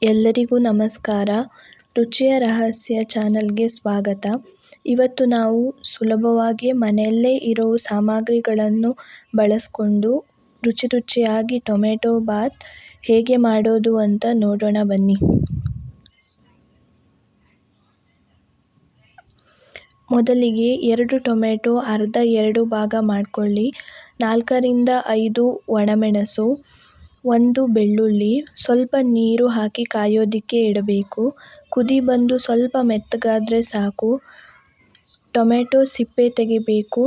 ಎಲ್ಲರಿಗೂ ನಮಸ್ಕಾರ. ರುಚಿಯ ರಹಸ್ಯ ಚಾನಲ್ಗೆ ಸ್ವಾಗತ. ಇವತ್ತು ನಾವು ಸುಲಭವಾಗಿ ಮನೆಯಲ್ಲೇ ಇರೋ ಸಾಮಗ್ರಿಗಳನ್ನು ಬಳಸ್ಕೊಂಡು ರುಚಿಯಾಗಿ ಟೊಮೆಟೊ ಬಾತ್ ಹೇಗೆ ಮಾಡೋದು ಅಂತ ನೋಡೋಣ ಬನ್ನಿ. ಮೊದಲಿಗೆ 2 ಟೊಮೆಟೊ ಅರ್ಧ 2 ಭಾಗ ಮಾಡಿಕೊಳ್ಳಿ. 4ರಿಂದ 5 ಒಣಮೆಣಸು, 1 ಬೆಳ್ಳುಳ್ಳಿ, ಸ್ವಲ್ಪ ನೀರು ಹಾಕಿ ಕಾಯೋದಕ್ಕೆ ಇಡಬೇಕು. ಕುದಿ ಬಂದು ಸ್ವಲ್ಪ ಮೆತ್ತಗಾದರೆ ಸಾಕು. ಟೊಮೆಟೊ ಸಿಪ್ಪೆ ತೆಗಿಬೇಕು.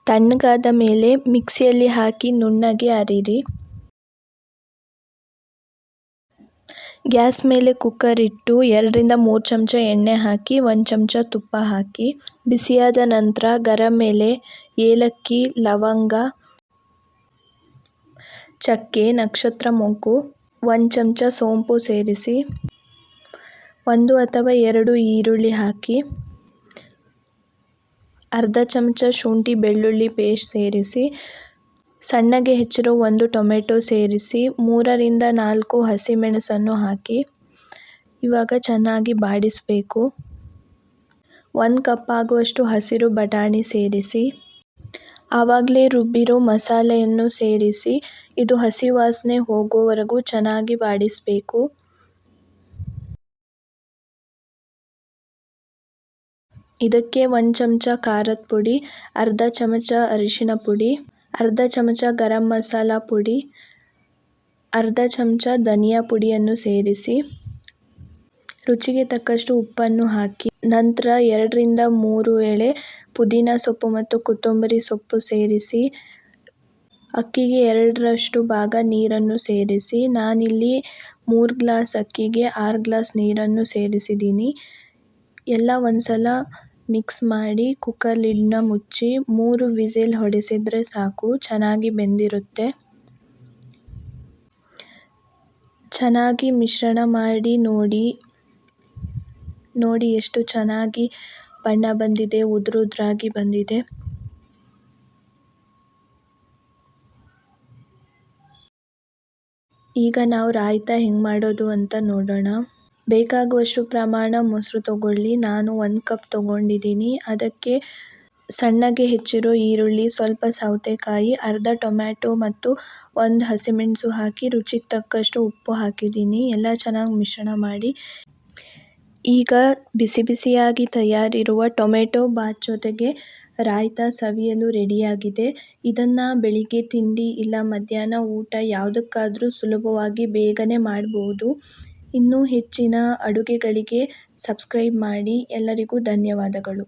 ತಣ್ಣಗಾದ ಮೇಲೆ ಮಿಕ್ಸಿಯಲ್ಲಿ ಹಾಕಿ ನುಣ್ಣಗೆ ಅರಿಯಿರಿ. ಗ್ಯಾಸ್ ಮೇಲೆ ಕುಕ್ಕರ್ ಇಟ್ಟು 2ರಿಂದ 3 ಚಮಚ ಎಣ್ಣೆ ಹಾಕಿ 1 ಚಮಚ ತುಪ್ಪ ಹಾಕಿ. ಬಿಸಿಯಾದ ನಂತರ ಗರಂ ಎಲೆ, ಏಲಕ್ಕಿ, ಲವಂಗ, ಚಕ್ಕೆ, ನಕ್ಷತ್ರ ಮೊಗ್ಗು, 1 ಚಮಚ ಸೋಂಪು ಸೇರಿಸಿ 1 ಅಥವಾ 2 ಈರುಳ್ಳಿ ಹಾಕಿ. ಅರ್ಧ ಚಮಚ ಶುಂಠಿ ಬೆಳ್ಳುಳ್ಳಿ ಪೇಸ್ಟ್ ಸೇರಿಸಿ ಸಣ್ಣಗೆ ಹೆಚ್ಚಿರೋ 1 ಟೊಮೆಟೊ ಸೇರಿಸಿ 3ರಿಂದ 4 ಹಸಿಮೆಣಸನ್ನು ಹಾಕಿ ಇವಾಗ ಚೆನ್ನಾಗಿ ಬಾಡಿಸಬೇಕು. 1 ಕಪ್ ಆಗುವಷ್ಟು ಹಸಿರು ಬಟಾಣಿ ಸೇರಿಸಿ ಆವಾಗಲೇ ರುಬ್ಬಿರೋ ಮಸಾಲೆಯನ್ನು ಸೇರಿಸಿ ಇದು ಹಸಿ ವಾಸನೆ ಹೋಗೋವರೆಗೂ ಚೆನ್ನಾಗಿ ಬಾಡಿಸಬೇಕು. ಇದಕ್ಕೆ 1 ಚಮಚ ಖಾರದ ಪುಡಿ, ಅರ್ಧ ಚಮಚ ಅರಿಶಿಣ ಪುಡಿ, ಅರ್ಧ ಚಮಚ ಗರಂ ಮಸಾಲ ಪುಡಿ, ಅರ್ಧ ಚಮಚ ಧನಿಯಾ ಪುಡಿಯನ್ನು ಸೇರಿಸಿ ರುಚಿಗೆ ತಕ್ಕಷ್ಟು ಉಪ್ಪನ್ನು ಹಾಕಿ ನಂತರ 2ರಿಂದ 3 ಎಳೆ ಪುದೀನ ಸೊಪ್ಪು ಮತ್ತು ಕೊತ್ತಂಬರಿ ಸೊಪ್ಪು ಸೇರಿಸಿ ಅಕ್ಕಿಗೆ 2ರಷ್ಟು ಭಾಗ ನೀರನ್ನು ಸೇರಿಸಿ ನಾನಿಲ್ಲಿ 3 ಗ್ಲಾಸ್ ಅಕ್ಕಿಗೆ 6 ಗ್ಲಾಸ್ ನೀರನ್ನು ಸೇರಿಸಿದ್ದೀನಿ. ಎಲ್ಲ ಒಂದ್ಸಲ ಮಿಕ್ಸ್ ಮಾಡಿ ಕುಕ್ಕರ್ ಲಿಡ್ನ ಮುಚ್ಚಿ 3 ವಿಸಿಲ್ ಹೊಡೆಸಿದರೆ ಸಾಕು. ಚೆನ್ನಾಗಿ ಬೆಂದಿರುತ್ತೆ. ಚೆನ್ನಾಗಿ ಮಿಶ್ರಣ ಮಾಡಿ ನೋಡಿ ಎಷ್ಟು ಚೆನ್ನಾಗಿ ಬಣ್ಣ ಬಂದಿದೆ, ಉದುರಾಗಿ ಬಂದಿದೆ. ಈಗ ನಾವು ರಾಯ್ತ ಹೆಂಗೆ ಮಾಡೋದು ಅಂತ ನೋಡೋಣ. ಬೇಕಾಗುವಷ್ಟು ಪ್ರಮಾಣ ಮೊಸರು ತಗೊಳ್ಳಿ. ನಾನು 1 ಕಪ್ ತಗೊಂಡಿದ್ದೀನಿ. ಅದಕ್ಕೆ ಸಣ್ಣಗೆ ಹೆಚ್ಚಿರೋ ಈರುಳ್ಳಿ, ಸ್ವಲ್ಪ ಸೌತೆಕಾಯಿ, ಅರ್ಧ ಟೊಮ್ಯಾಟೊ ಮತ್ತು 1 ಹಸಿಮೆಣಸು ಹಾಕಿ ರುಚಿಗೆ ತಕ್ಕಷ್ಟು ಉಪ್ಪು ಹಾಕಿದ್ದೀನಿ. ಎಲ್ಲ ಚೆನ್ನಾಗಿ ಮಿಶ್ರಣ ಮಾಡಿ ಈಗ ಬಿಸಿಯಾಗಿ ತಯಾರಿರುವ ಟೊಮೆಟೊ ಬಾತ್ ಜೊತೆಗೆ ರಾಯ್ತ ಸವಿಯಲು ರೆಡಿಯಾಗಿದೆ. ಇದನ್ನು ಬೆಳಿಗ್ಗೆ ತಿಂಡಿ ಇಲ್ಲ ಮಧ್ಯಾಹ್ನ ಊಟ ಯಾವುದಕ್ಕಾದರೂ ಸುಲಭವಾಗಿ ಬೇಗನೆ ಮಾಡಬಹುದು. ಇನ್ನೂ ಹೆಚ್ಚಿನ ಅಡುಗೆಗಳಿಗೆ ಸಬ್ಸ್ಕ್ರೈಬ್ ಮಾಡಿ. ಎಲ್ಲರಿಗೂ ಧನ್ಯವಾದಗಳು.